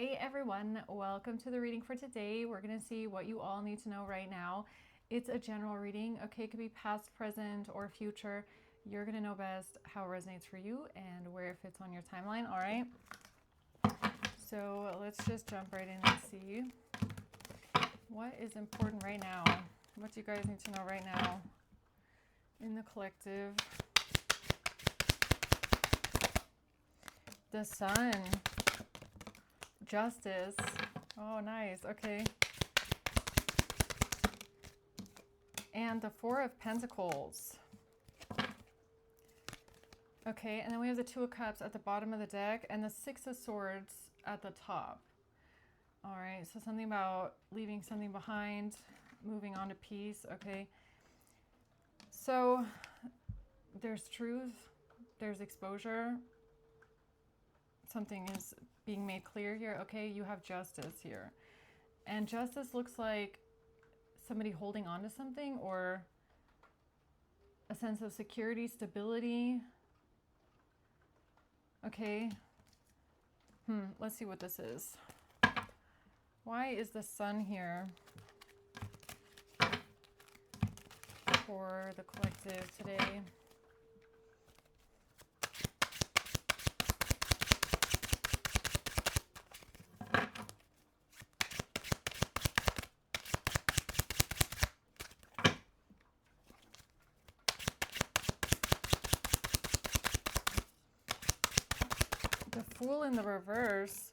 Hey everyone, welcome to the reading for today. We're going to see what you all need to know right now. It's a general reading, okay? It could be past, present, or future. You're going to know best how it resonates for you and where it fits on your timeline, all right? So let's just jump right in and see what is important right now. What do you guys need to know right now in the collective? The Sun. Justice. Oh, nice. Okay. And the Four of Pentacles. Okay, and then we have the Two of Cups at the bottom of the deck and the Six of Swords at the top. All right, so something about leaving something behind, moving on to peace. Okay. So there's truth, there's exposure. Something is being made clear here. Okay, you have justice here. And justice looks like somebody holding on to something or a sense of security, stability. Okay. Let's see what this is. Why is the Sun here for the collective today? The Fool in the reverse,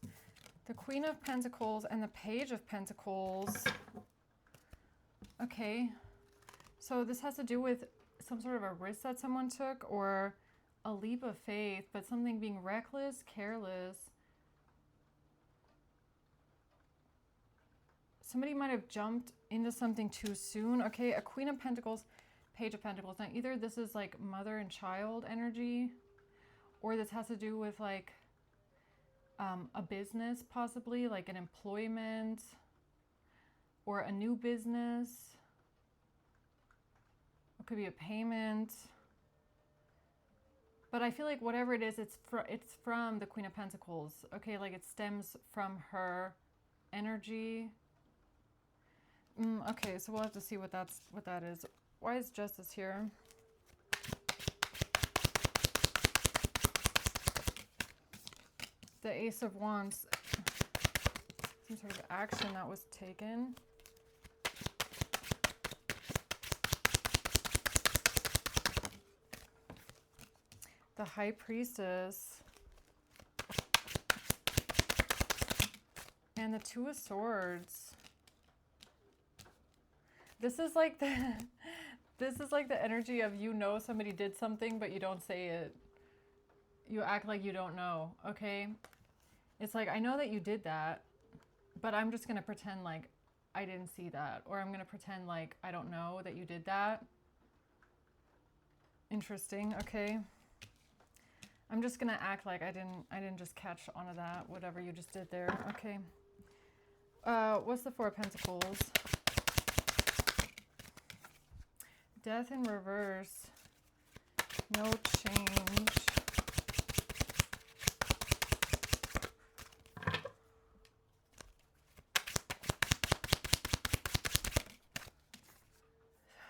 the Queen of Pentacles, and the Page of Pentacles. Okay, so this has to do with some sort of a risk that someone took or a leap of faith, but something being reckless, careless. Somebody might have jumped into something too soon. Okay, a Queen of Pentacles, Page of Pentacles. Now, either this is like mother and child energy, or this has to do with like a business, possibly like an employment or a new business. It could be a payment. But I feel like whatever it is, it's from the Queen of Pentacles. Okay, like it stems from her energy. Okay, so we'll have to see what that is. Why is justice here? The Ace of Wands. Some sort of action that was taken. The High Priestess. And the Two of Swords. This is like the energy of, you know, somebody did something but you don't say it. You act like you don't know, okay? It's like, I know that you did that, but I'm just going to pretend like I didn't see that, or I'm going to pretend like I don't know that you did that. Interesting, okay? I'm just going to act like I didn't just catch on to that, whatever you just did there. Okay. What's the Four of Pentacles? Death in reverse. No change.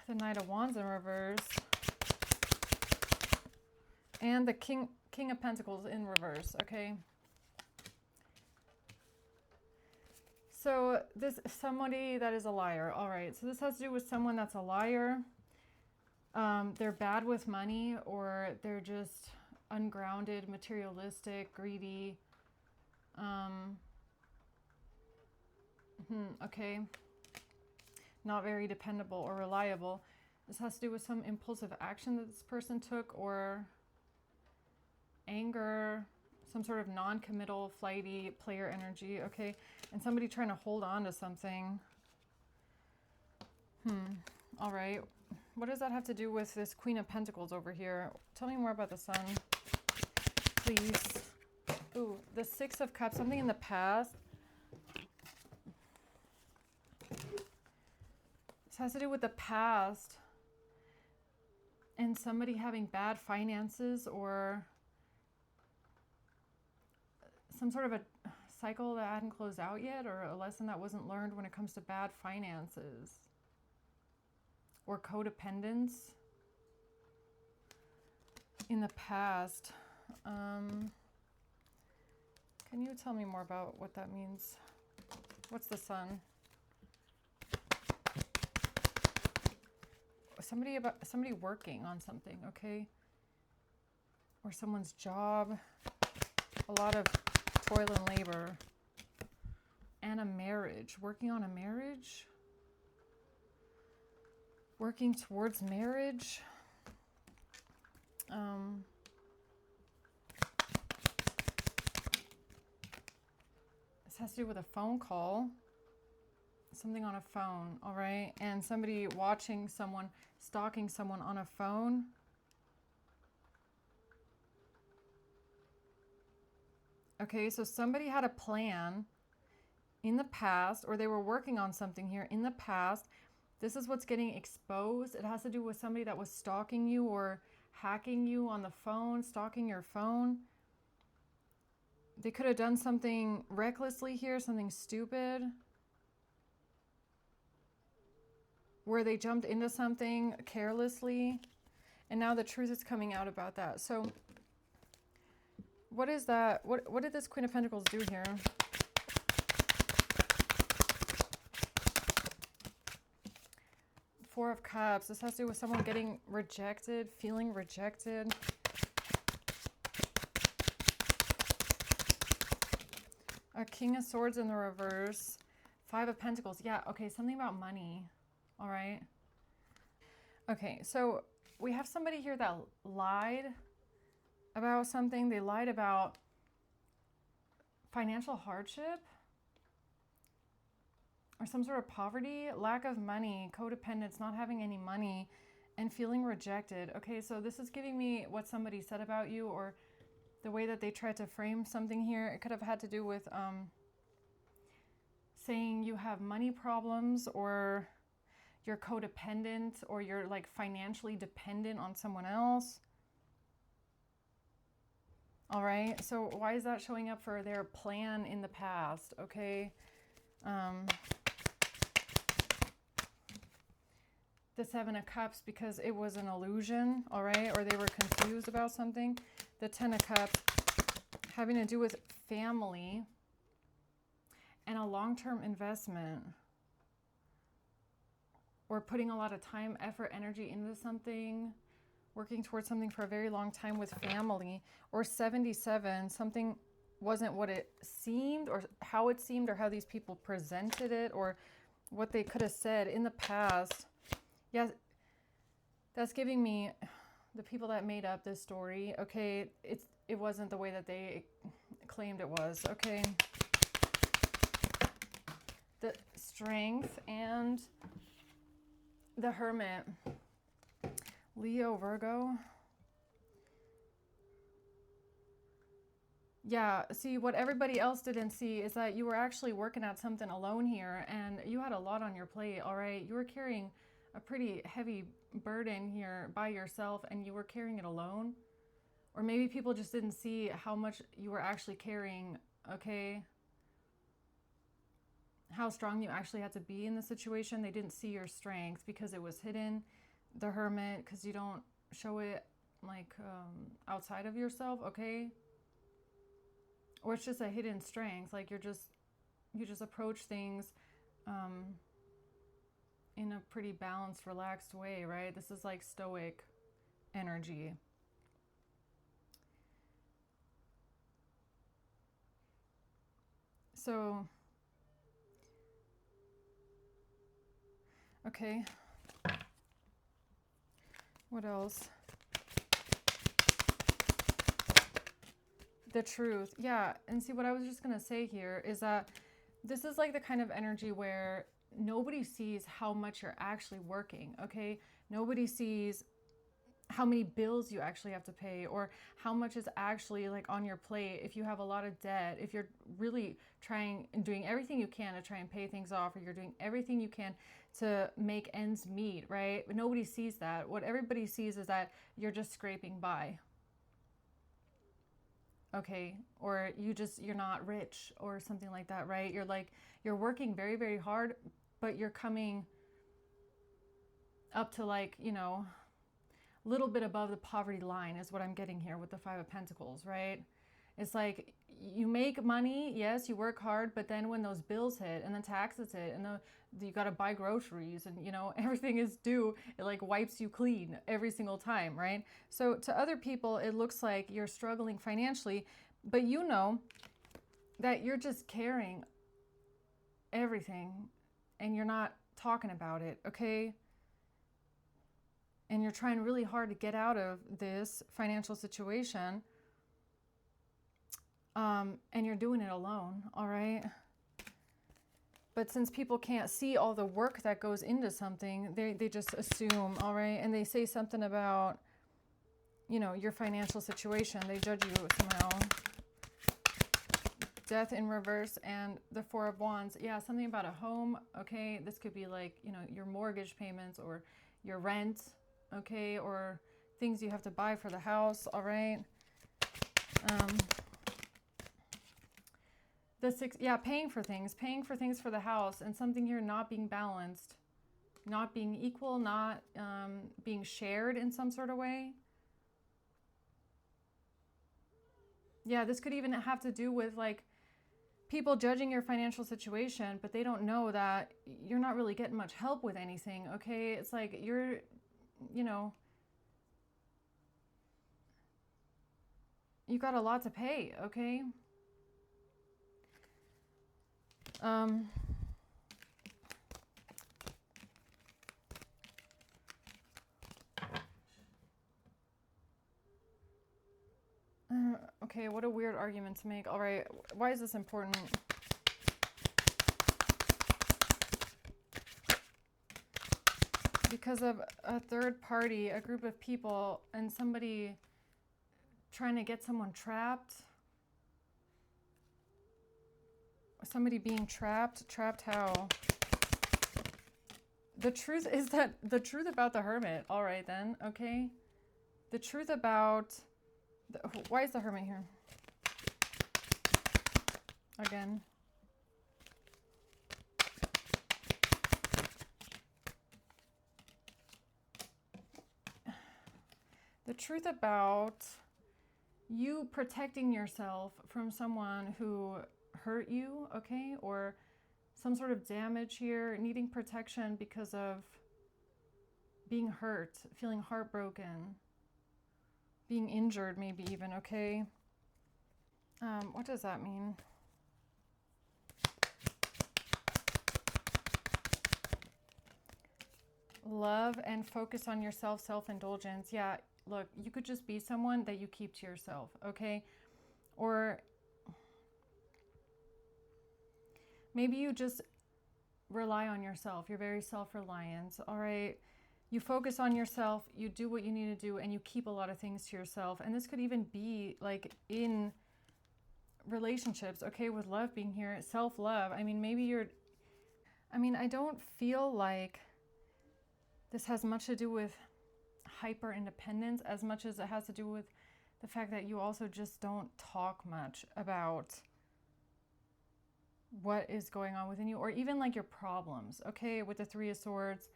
The Knight of Wands in reverse. And the King of Pentacles in reverse, okay? So this is somebody that is a liar. All right, so this has to do with someone that's a liar. They're bad with money, or they're just ungrounded, materialistic, greedy. Okay. Not very dependable or reliable. This has to do with some impulsive action that this person took, or anger, some sort of non-committal, flighty player energy, okay? And somebody trying to hold on to something. All right. What does that have to do with this Queen of Pentacles over here? Tell me more about the Sun, please. Ooh, the Six of Cups, something in the past. This has to do with the past and somebody having bad finances, or some sort of cycle that hadn't closed out yet, or a lesson that wasn't learned when it comes to bad finances or codependence in the past. Can you tell me more about what that means? What's the sun? Somebody working on something, okay? Or someone's job. A lot of toil and labor. And a marriage. Working on a marriage? Working towards marriage? This has to do with a phone call. Something on a phone, all right? And somebody watching someone, stalking someone on a phone. Okay, so somebody had a plan in the past, or they were working on something here in the past. This is what's getting exposed. It has to do with somebody that was stalking you or hacking you on the phone, stalking your phone. They could have done something recklessly here, something stupid, where they jumped into something carelessly, and now the truth is coming out about that. So what is that? What did this Queen of Pentacles do here? Four of Cups. This has to do with someone getting rejected, feeling rejected. A King of Swords in the reverse. Five of Pentacles. Yeah, okay, something about money. All right. Okay, so we have somebody here that lied about something. They lied about financial hardship or some sort of poverty, lack of money, codependence, not having any money, and feeling rejected. Okay, so this is giving me what somebody said about you, or the way that they tried to frame something here. It could have had to do with saying you have money problems, or you're codependent, or you're like financially dependent on someone else. All right, so why is that showing up for their plan in the past? Okay. The Seven of Cups, because it was an illusion, all right, or they were confused about something. The Ten of Cups, having to do with family and a long-term investment, or putting a lot of time, effort, energy into something, working towards something for a very long time with family. Or 77, something wasn't what it seemed, or how it seemed, or how these people presented it, or what they could have said in the past. Yeah, that's giving me the people that made up this story. Okay, it wasn't the way that they claimed it was. Okay. The Strength and the Hermit. Leo, Virgo. Yeah, see, what everybody else didn't see is that you were actually working at something alone here, and you had a lot on your plate, all right? You were carrying a pretty heavy burden here by yourself, and you were carrying it alone. Or maybe people just didn't see how much you were actually carrying, okay? How strong you actually had to be in the situation. They didn't see your strength because it was hidden. The Hermit, because you don't show it like outside of yourself, okay? Or it's just a hidden strength, like you just approach things in a pretty balanced, relaxed way, right? This is like stoic energy. So, okay. What else? The Truth. Yeah, and see, what I was just going to say here is that this is like the kind of energy where nobody sees how much you're actually working, okay? Nobody sees how many bills you actually have to pay, or how much is actually like on your plate. If you have a lot of debt, if you're really trying and doing everything you can to try and pay things off, or you're doing everything you can to make ends meet, right? But nobody sees that. What everybody sees is that you're just scraping by. okay? Or you're not rich or something like that, right? You're working very, very hard, but you're coming up to like, a little bit above the poverty line is what I'm getting here with the Five of Pentacles, right? It's like you make money, yes, you work hard, but then when those bills hit and the taxes hit and you got to buy groceries and, everything is due, it like wipes you clean every single time, right? So to other people, it looks like you're struggling financially, but you know that you're just carrying everything and you're not talking about it, okay? And you're trying really hard to get out of this financial situation. And you're doing it alone, all right? But since people can't see all the work that goes into something, they just assume, all right? And they say something about, your financial situation. They judge you somehow. Death in reverse and the Four of Wands. Yeah, something about a home, okay? This could be like, your mortgage payments or your rent, okay? Or things you have to buy for the house, all right? The six, yeah, paying for things for the house, and something here not being balanced, not being equal, not being shared in some sort of way. Yeah, this could even have to do with like people judging your financial situation, but they don't know that you're not really getting much help with anything, okay? It's like you're, you got a lot to pay, okay? Okay, what a weird argument to make. All right, why is this important? Because of a third party, a group of people, and somebody trying to get someone trapped. Somebody being trapped. Trapped how? The truth is that the truth about the Hermit. All right then, okay? The truth about... why is the Hermit here? Again. The truth about you protecting yourself from someone who hurt you, okay? Or some sort of damage here, needing protection because of being hurt, feeling heartbroken, being injured maybe even, okay? What does that mean? Love and focus on yourself, self-indulgence. Yeah, look, you could just be someone that you keep to yourself, okay? Or maybe you just rely on yourself. You're very self-reliant, all right? You focus on yourself, you do what you need to do, and you keep a lot of things to yourself. And this could even be like in relationships, okay, with love being here, self-love. I mean, I don't feel like this has much to do with hyper independence as much as it has to do with the fact that you also just don't talk much about what is going on within you, or even like your problems, okay? With the Three of Swords,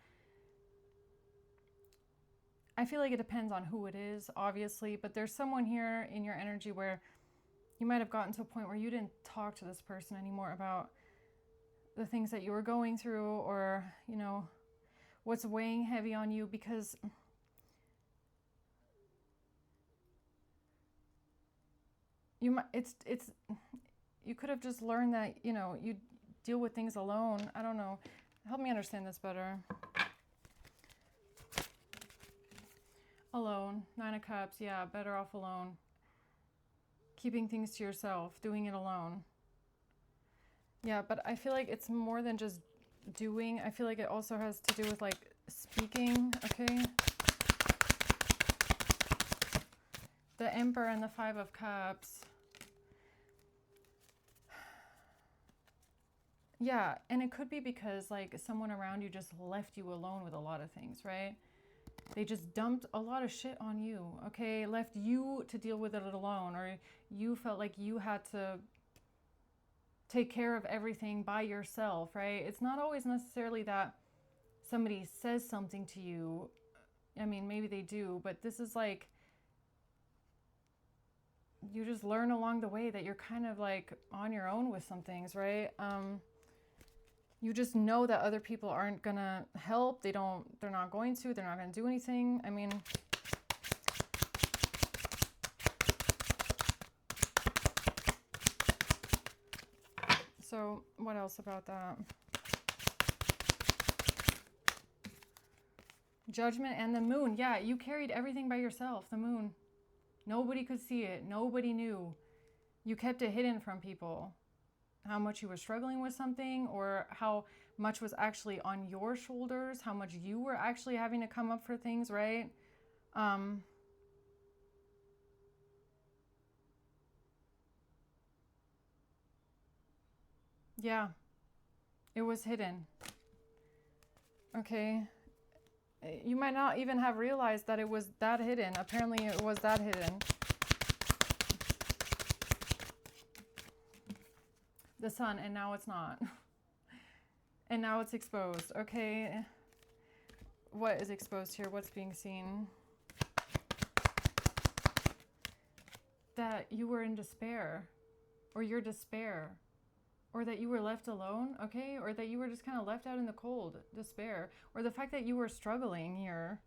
I feel like it depends on who it is, obviously, but there's someone here in your energy where you might have gotten to a point where you didn't talk to this person anymore about the things that you were going through, or, what's weighing heavy on you, because you could have just learned that, you deal with things alone. I don't know. Help me understand this better. Alone. Nine of Cups. Yeah, better off alone. Keeping things to yourself. Doing it alone. Yeah, but I feel like it's more than just doing. I feel like it also has to do with like speaking, okay? The Emperor and the Five of Cups. Yeah, and it could be because like someone around you just left you alone with a lot of things, right? they just dumped a lot of shit on you, okay? Left you to deal with it alone, or you felt like you had to take care of everything by yourself, right? It's not always necessarily that somebody says something to you. I mean, maybe they do, but this is like, you just learn along the way that you're kind of like on your own with some things, right? You just know that other people aren't gonna help. They're not going to, they're not gonna do anything. I mean, so what else about that? Judgment and the moon. Yeah, you carried everything by yourself, the moon. Nobody could see it. Nobody knew. You kept it hidden from people. How much you were struggling with something, or how much was actually on your shoulders, how much you were actually having to come up for things, right? Yeah, it was hidden. Okay. You might not even have realized that it was that hidden. Apparently it was that hidden. The sun, and now it's not. And now it's exposed. Okay. What is exposed here? What's being seen? That you were in despair, or your despair, or that you were left alone, okay? Or that you were just kind of left out in the cold, despair, or the fact that you were struggling here.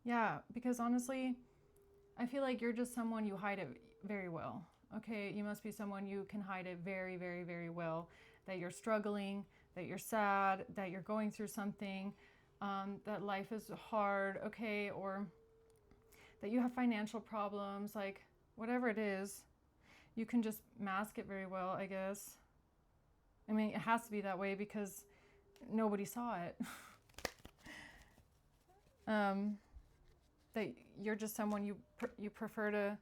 Yeah, because honestly, I feel like you're just someone, you hide it very well. Okay, you must be someone you can hide it very, very, very well. That you're struggling, that you're sad, that you're going through something, that life is hard, okay, or that you have financial problems, like whatever it is, you can just mask it very well, I guess. I mean, it has to be that way because nobody saw it. That you're just someone you prefer to.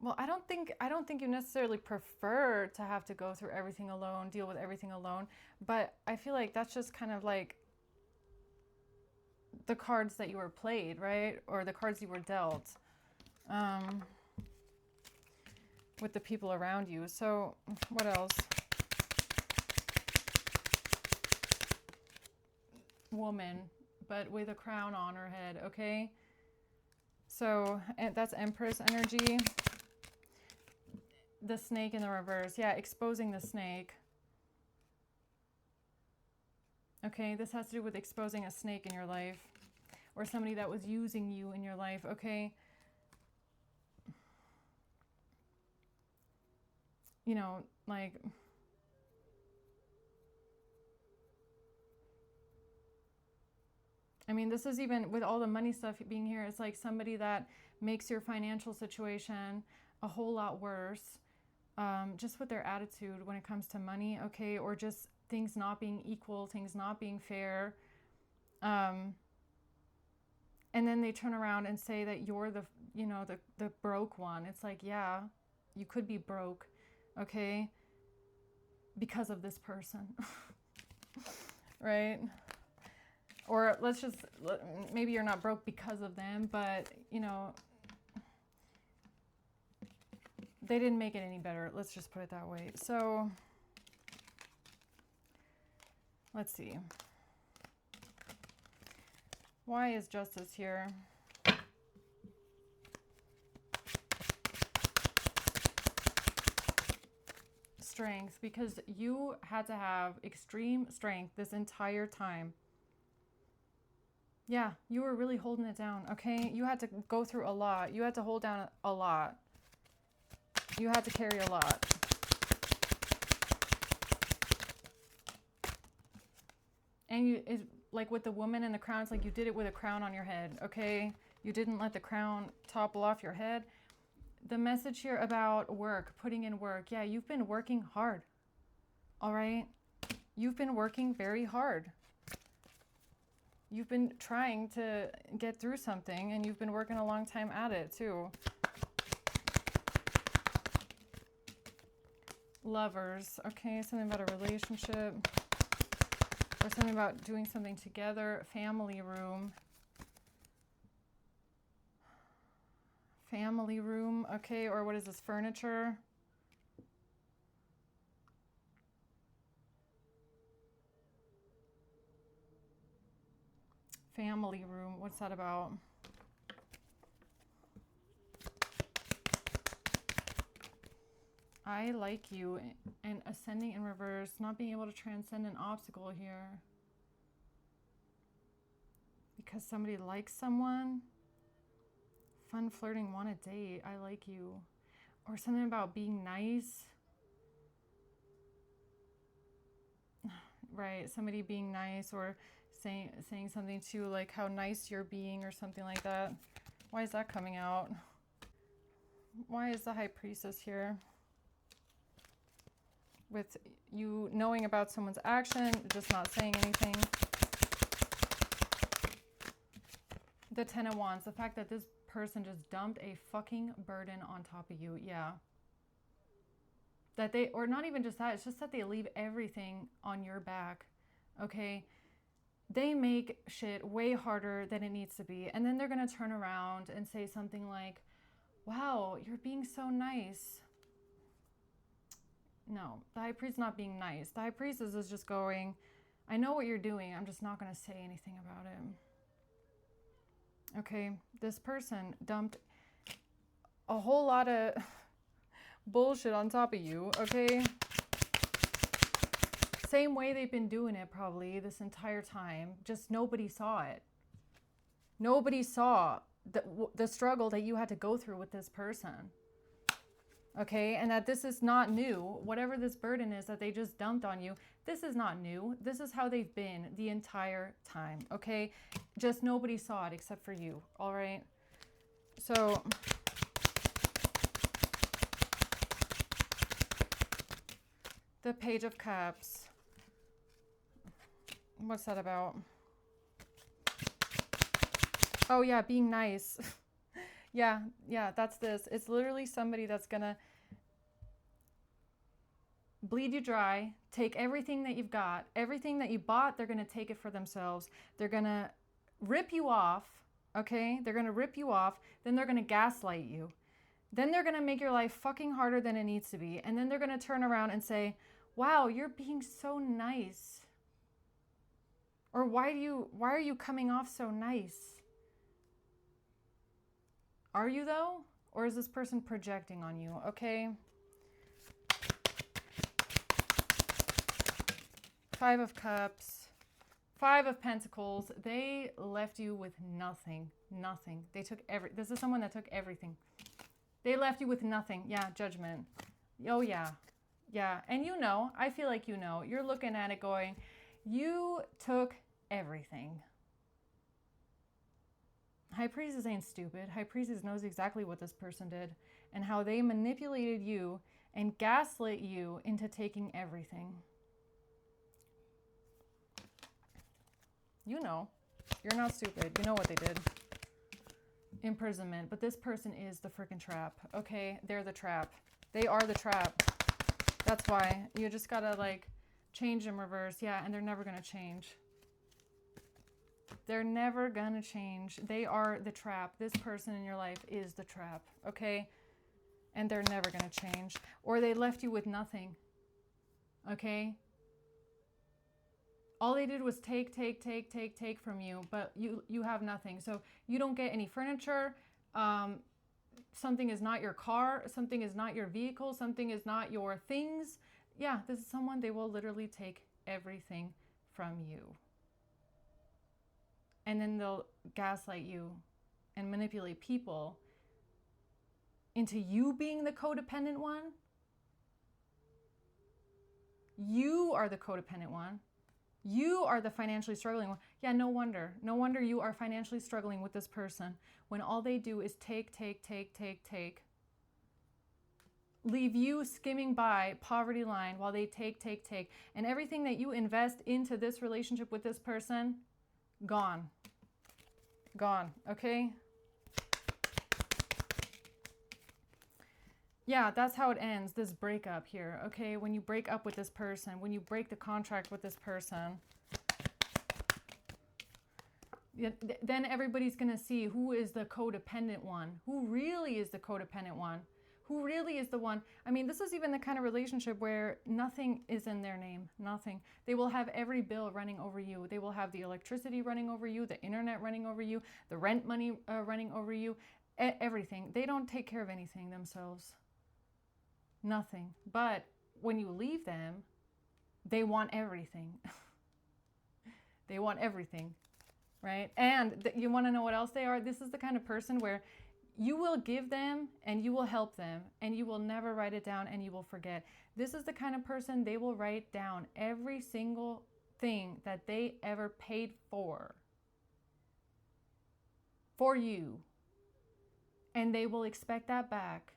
Well, I don't think you necessarily prefer to have to go through everything alone, deal with everything alone, but I feel like that's just kind of like the cards that you were played, right? Or the cards you were dealt with the people around you. So what else? Woman, but with a crown on her head, okay? So that's Empress energy. The snake in the reverse. Yeah, exposing the snake. Okay, this has to do with exposing a snake in your life, or somebody that was using you in your life, okay? You know, like, I mean, this is even with all the money stuff being here, it's like somebody that makes your financial situation a whole lot worse, just with their attitude when it comes to money, okay? Or just things not being equal, things not being fair. And then they turn around and say that you're the, you know, the broke one. It's like, yeah, you could be broke, okay? Because of this person, right? Or maybe you're not broke because of them, but, you know, they didn't make it any better. Let's just put it that way. So, let's see. Why is justice here? Strength, because you had to have extreme strength this entire time. Yeah, you were really holding it down, okay? You had to go through a lot. You had to hold down a lot. You had to carry a lot. And it's like with the woman and the crown, it's like you did it with a crown on your head, okay? You didn't let the crown topple off your head. The message here about work, putting in work. Yeah, you've been working hard, all right? You've been working very hard. You've been trying to get through something, and you've been working a long time at it, too. Lovers. Okay, something about a relationship. Or something about doing something together. Family room. Family room. Okay, or what is this? Furniture. Family room. What's that about? I like you, and ascending in reverse, not being able to transcend an obstacle here. Because somebody likes someone. Fun flirting, want a date, I like you. Or something about being nice. Right, somebody being nice, or saying something to like how nice you're being or something like that. Why is that coming out? Why is the High Priestess here? With you knowing about someone's action, just not saying anything. The Ten of Wands, the fact that this person just dumped a fucking burden on top of you. Yeah. That they, or not even just that, it's just that they leave everything on your back. Okay. They make shit way harder than it needs to be. And then they're going to turn around and say something like, wow, you're being so nice. No, the High Priest is not being nice. The High Priestess is just going, I know what you're doing. I'm just not going to say anything about it. Okay, this person dumped a whole lot of bullshit on top of you, okay? Same way they've been doing it probably this entire time, just nobody saw it. Nobody saw the struggle that you had to go through with this person. Okay, and that this is not new. Whatever this burden is that they just dumped on you, this is not new. This is how they've been the entire time, okay? Just nobody saw it except for you, all right? So, the Page of Cups. What's that about? Oh yeah, being nice. Yeah, that's this. It's literally somebody that's gonna bleed you dry, take everything that you've got, everything that you bought, they're gonna take it for themselves. They're gonna rip you off, okay? They're gonna rip you off, then they're gonna gaslight you. Then they're gonna make your life fucking harder than it needs to be. And then they're gonna turn around and say, wow, you're being so nice. Or why are you coming off so nice? Are you though? Or is this person projecting on you? Okay. Five of Cups. Five of Pentacles. They left you with nothing. Nothing. They took this is someone that took everything. They left you with nothing. Yeah, Judgment. Oh yeah. Yeah. And you know, I feel like you know. You're looking at it going, you took everything. High Priestess ain't stupid. High Priestess knows exactly what this person did and how they manipulated you and gaslit you into taking everything. You know. You're not stupid. You know what they did. Imprisonment. But this person is the freaking trap. Okay? They're the trap. They are the trap. That's why. You just gotta like change in reverse. Yeah, and they're never gonna change. They're never gonna change. They are the trap. This person in your life is the trap, okay? And they're never gonna change. Or they left you with nothing, okay? All they did was take from you, but you have nothing. So you don't get any furniture. Something is not your car. Something is not your vehicle. Something is not your things. Yeah, this is someone, they will literally take everything from you. And then they'll gaslight you and manipulate people into you being the codependent one. You are the codependent one. You are the financially struggling one. Yeah, no wonder. No wonder you are financially struggling with this person when all they do is take. Leave you skimming by poverty line while they take. And everything that you invest into this relationship with this person, gone. Gone, okay? Yeah, that's how it ends, this breakup here, okay? When you break up with this person, when you break the contract with this person, then everybody's going to see who is the codependent one, who really is the codependent one, who really is the one. I mean, this is even the kind of relationship where nothing is in their name, nothing. They will have every bill running over you. They will have the electricity running over you, the internet running over you, the rent money running over you, everything. They don't take care of anything themselves. Nothing. But when you leave them, they want everything. They want everything, right? And you want to know what else they are? This is the kind of person where you will give them and you will help them and you will never write it down and you will forget. This is the kind of person, they will write down every single thing that they ever paid for you. And they will expect that back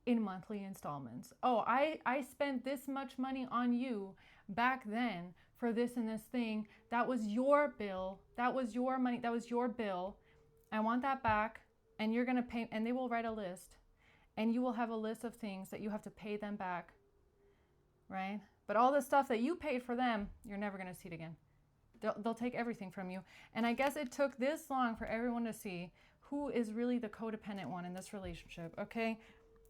in monthly installments. Oh, I spent this much money on you back then for this and this thing. That was your bill. That was your money. That was your bill. I want that back. And you're going to pay. And they will write a list. And you will have a list of things that you have to pay them back. Right? But all the stuff that you paid for them, you're never going to see it again. They'll take everything from you. And I guess it took this long for everyone to see who is really the codependent one in this relationship. Okay?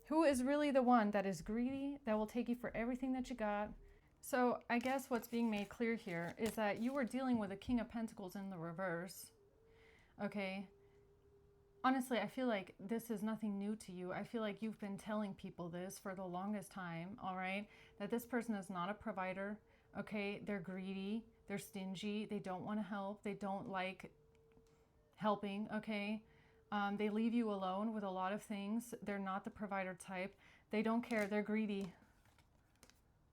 Who is really the one that is greedy, that will take you for everything that you got? So I guess what's being made clear here is that you were dealing with a King of Pentacles in the reverse. Okay? Honestly, I feel like this is nothing new to you. I feel like you've been telling people this for the longest time, all right? That this person is not a provider, okay? They're greedy, they're stingy, they don't want to help, they don't like helping, okay? They leave you alone with a lot of things. They're not the provider type. They don't care. They're greedy.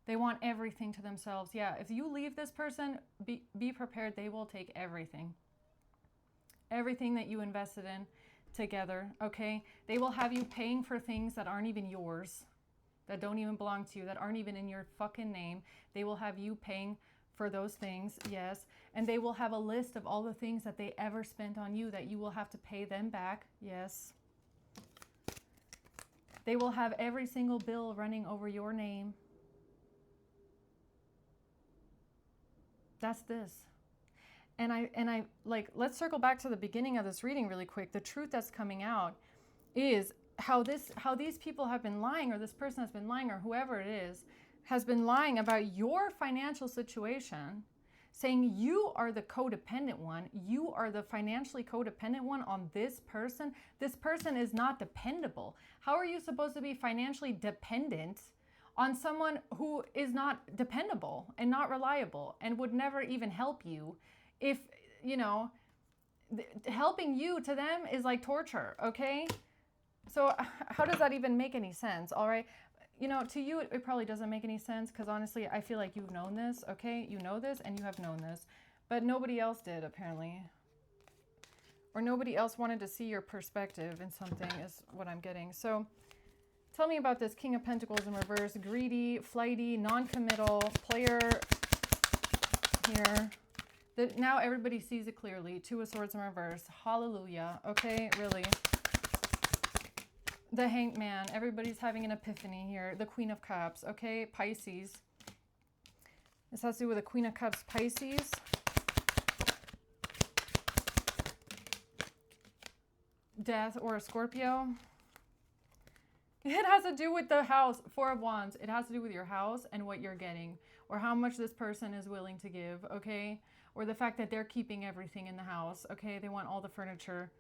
They want everything to themselves. Yeah, if you leave this person, be prepared. They will take everything. Everything that you invested in together, okay? They will have you paying for things that aren't even yours, that don't even belong to you, that aren't even in your fucking name. They will have you paying for those things, yes. And they will have a list of all the things that they ever spent on you that you will have to pay them back, yes. They will have every single bill running over your name. That's this. And I like, let's circle back to the beginning of this reading really quick. The truth that's coming out is how these people have been lying, or this person has been lying, or whoever it is, has been lying about your financial situation, saying you are the codependent one, you are the financially codependent one on this person. This person is not dependable. How are you supposed to be financially dependent on someone who is not dependable and not reliable and would never even help you? If, you know, helping you to them is like torture, okay? So how does that even make any sense, all right? You know, to you, it probably doesn't make any sense because honestly, I feel like you've known this, okay? You know this and you have known this, but nobody else did apparently. Or nobody else wanted to see your perspective in something is what I'm getting. So tell me about this King of Pentacles in reverse, greedy, flighty, non-committal, player here. Now everybody sees it clearly. Two of Swords in reverse. Hallelujah. Okay, really. The Hanged Man. Everybody's having an epiphany here. The Queen of Cups. Okay, Pisces. This has to do with the Queen of Cups, Pisces. Death or a Scorpio. It has to do with the house. Four of Wands. It has to do with your house and what you're getting, or how much this person is willing to give, okay? Or the fact that they're keeping everything in the house, okay? They want all the furniture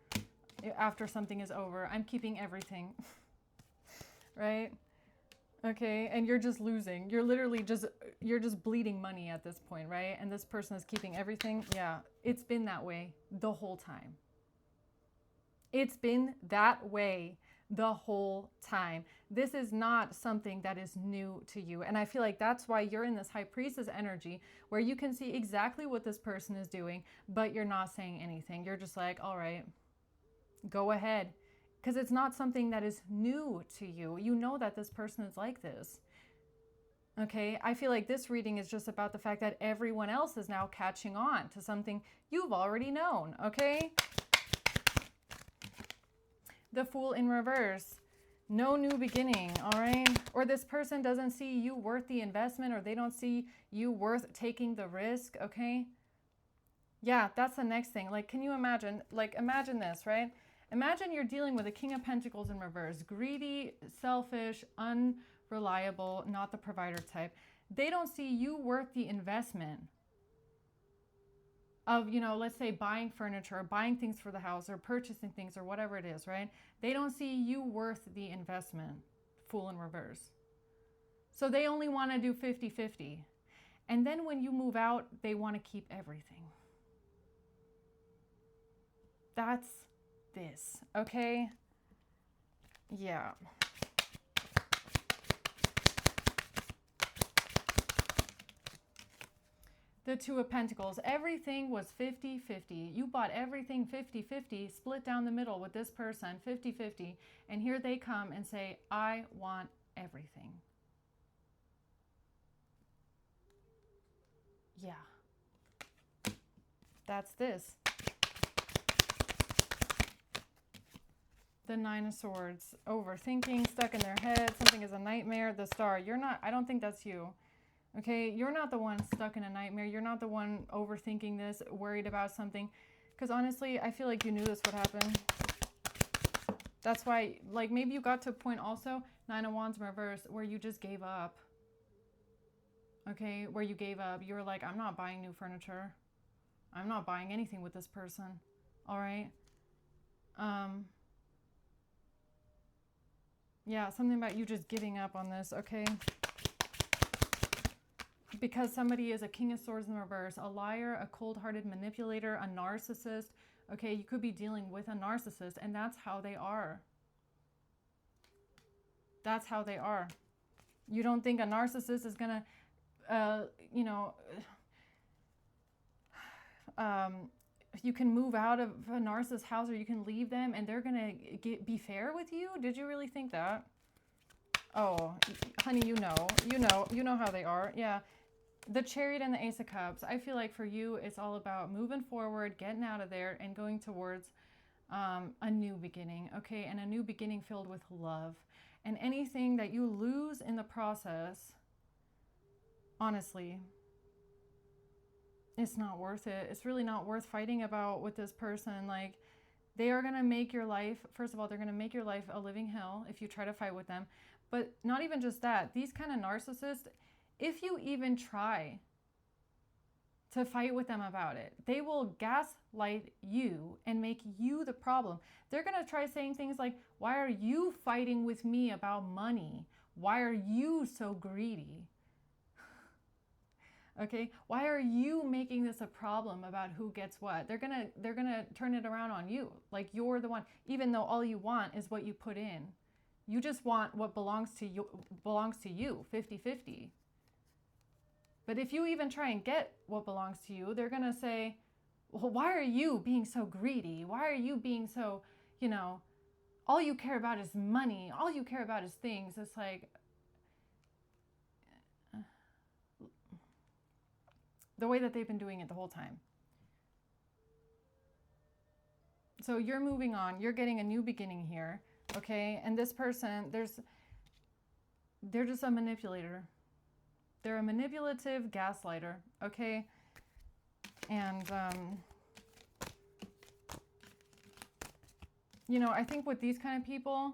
after something is over. I'm keeping everything, right? Okay, and you're just losing. You're literally you're just bleeding money at this point, right? And this person is keeping everything. Yeah, it's been that way the whole time. It's been that way the whole time. This is not something that is new to you. And I feel like that's why you're in this High Priestess energy where you can see exactly what this person is doing, but you're not saying anything. You're just like, all right, go ahead. Because it's not something that is new to you. You know that this person is like this. Okay, I feel like this reading is just about the fact that everyone else is now catching on to something you've already known, okay? The Fool in reverse. No new beginning, all right? Or this person doesn't see you worth the investment, or they don't see you worth taking the risk, okay? Yeah, that's the next thing. Like, can you imagine? Like, imagine this, right? Imagine you're dealing with a King of Pentacles in reverse. Greedy, selfish, unreliable, not the provider type. They don't see you worth the investment of, you know, let's say buying furniture, or buying things for the house, or purchasing things, or whatever it is, right? They don't see you worth the investment. Fool in reverse. So they only want to do 50-50. And then when you move out, they want to keep everything. That's this, okay? Yeah. The Two of Pentacles. Everything was 50-50. You bought everything 50-50, split down the middle with this person, 50-50. And here they come and say, I want everything. Yeah. That's this. The Nine of Swords. Overthinking, stuck in their head. Something is a nightmare. The Star. You're not, I don't think that's you. Okay, you're not the one stuck in a nightmare. You're not the one overthinking this, worried about something. Because honestly, I feel like you knew this would happen. That's why, like, maybe you got to a point also, Nine of Wands in reverse, where you just gave up. Okay, where you gave up. You were like, I'm not buying new furniture. I'm not buying anything with this person. All right? Yeah, something about you just giving up on this, okay? Because somebody is a King of Swords in reverse, a liar, a cold-hearted manipulator, a narcissist. Okay, you could be dealing with a narcissist, and that's how they are. That's how they are. You don't think a narcissist is going to, you know, you can move out of a narcissist's house, or you can leave them, and they're going to be fair with you? Did you really think that? Oh, honey, you know how they are. Yeah. The Chariot and the Ace of Cups. I feel like for you, it's all about moving forward, getting out of there, and going towards a new beginning, okay? And a new beginning filled with love. And anything that you lose in the process, honestly, it's not worth it. It's really not worth fighting about with this person. Like, they are going to make your life, first of all, they're going to make your life a living hell if you try to fight with them. But not even just that. These kind of narcissists, if you even try to fight with them about it, they will gaslight you and make you the problem. They're going to try saying things like, why are you fighting with me about money? Why are you so greedy? Okay, why are you making this a problem about who gets what? They're gonna turn it around on you, like you're the one, even though all you want is what you put in. You just want what belongs to you, 50-50. But if you even try and get what belongs to you, they're gonna say, well, why are you being so greedy? Why are you being so, you know, all you care about is money, all you care about is things. It's like, the way that they've been doing it the whole time. So you're moving on. You're getting a new beginning here, okay? And this person, they're just a manipulator. They're a manipulative gaslighter, okay? And, you know, I think with these kind of people,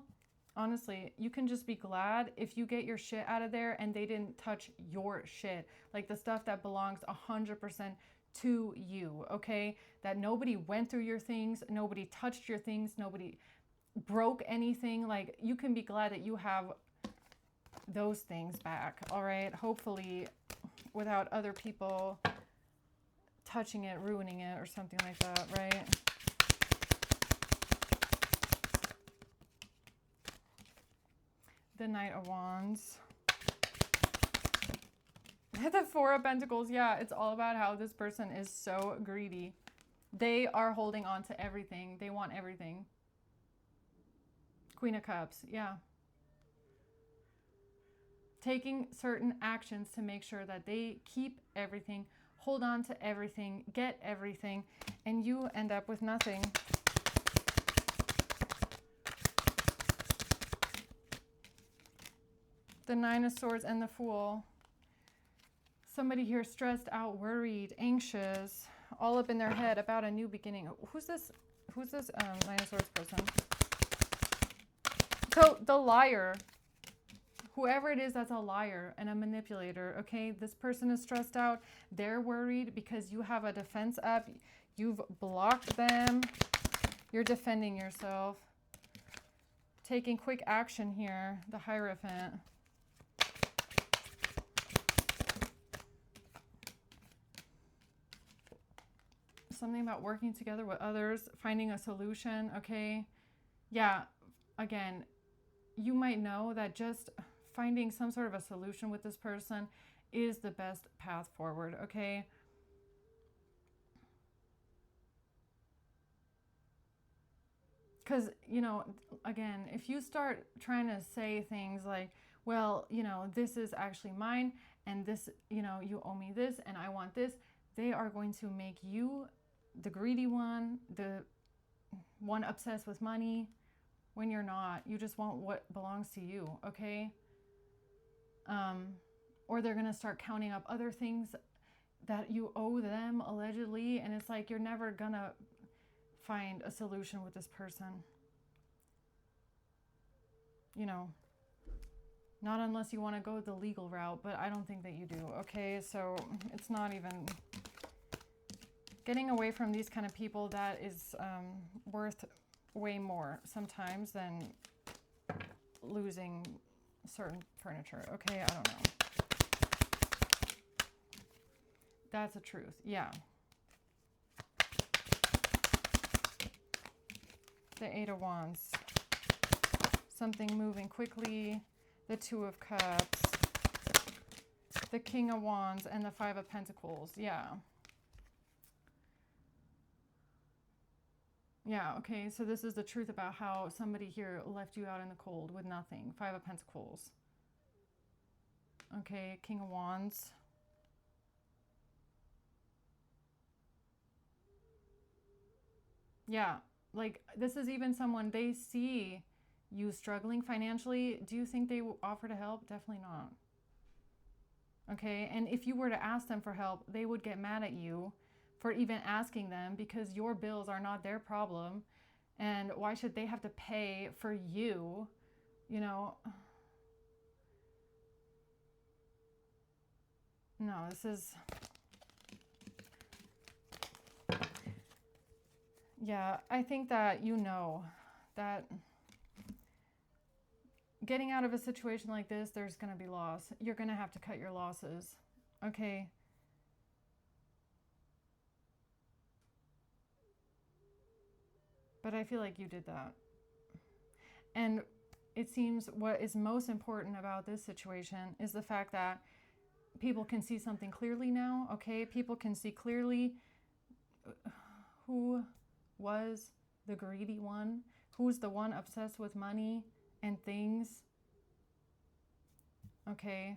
honestly, you can just be glad if you get your shit out of there and they didn't touch your shit. Like the stuff that belongs 100% to you, okay? That nobody went through your things, nobody touched your things, nobody broke anything. Like, you can be glad that you have those things back, all right? Hopefully without other people touching it, ruining it, or something like that, right? The Knight of Wands. The Four of Pentacles. Yeah, it's all about how this person is so greedy. They are holding on to everything. They want everything. Queen of Cups. Yeah. Taking certain actions to make sure that they keep everything, hold on to everything, get everything, and you end up with nothing. The Nine of Swords and the Fool. Somebody here stressed out, worried, anxious, all up in their head about a new beginning. Who's this Nine of Swords person? So the liar, whoever it is that's a liar and a manipulator, okay? This person is stressed out. They're worried because you have a defense up. You've blocked them. You're defending yourself. Taking quick action here, the Hierophant. Something about working together with others, finding a solution, okay? Yeah, again, you might know that just finding some sort of a solution with this person is the best path forward, okay? Because, you know, again, if you start trying to say things like, well, you know, this is actually mine, and this, you know, you owe me this, and I want this, they are going to make you the greedy one, the one obsessed with money, when you're not. You just want what belongs to you, okay? Or they're going to start counting up other things that you owe them, allegedly, and it's like you're never going to find a solution with this person. You know, not unless you want to go the legal route, but I don't think that you do, okay? So it's not even... Getting away from these kind of people, that is worth way more sometimes than losing certain furniture. Okay, I don't know. That's the truth. Yeah. The Eight of Wands. Something moving quickly. The Two of Cups. The King of Wands and the Five of Pentacles. Yeah. Yeah, okay, so this is the truth about how somebody here left you out in the cold with nothing. Five of Pentacles. Okay, King of Wands. Yeah, like this is even someone, they see you struggling financially. Do you think they will offer to help? Definitely not. Okay, and if you were to ask them for help, they would get mad at you for even asking them, because your bills are not their problem. And why should they have to pay for you? You know, no, this is, yeah, I think that you know that getting out of a situation like this, there's going to be loss. You're going to have to cut your losses. Okay. But I feel like you did that. And it seems what is most important about this situation is the fact that people can see something clearly now, okay? People can see clearly who was the greedy one, who's the one obsessed with money and things, okay?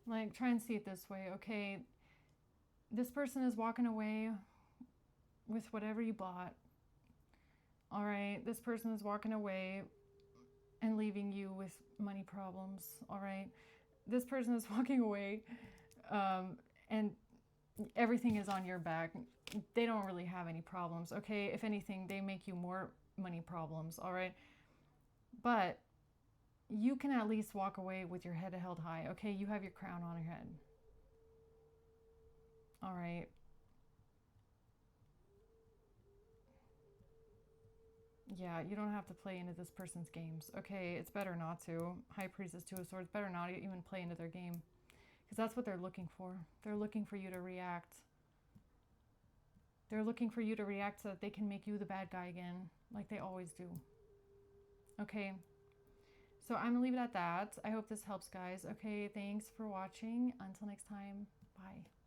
Like, try and see it this way, okay? This person is walking away with whatever you bought. All right, this person is walking away and leaving you with money problems. All right, this person is walking away and everything is on your back. They don't really have any problems, okay? If anything, they make you more money problems, all right? But you can at least walk away with your head held high, okay? You have your crown on your head. All right. Yeah, you don't have to play into this person's games. Okay, it's better not to. High Priestess, Two of Swords, better not even play into their game. Because that's what they're looking for. They're looking for you to react. They're looking for you to react so that they can make you the bad guy again, like they always do. Okay, so I'm going to leave it at that. I hope this helps, guys. Okay, thanks for watching. Until next time, bye.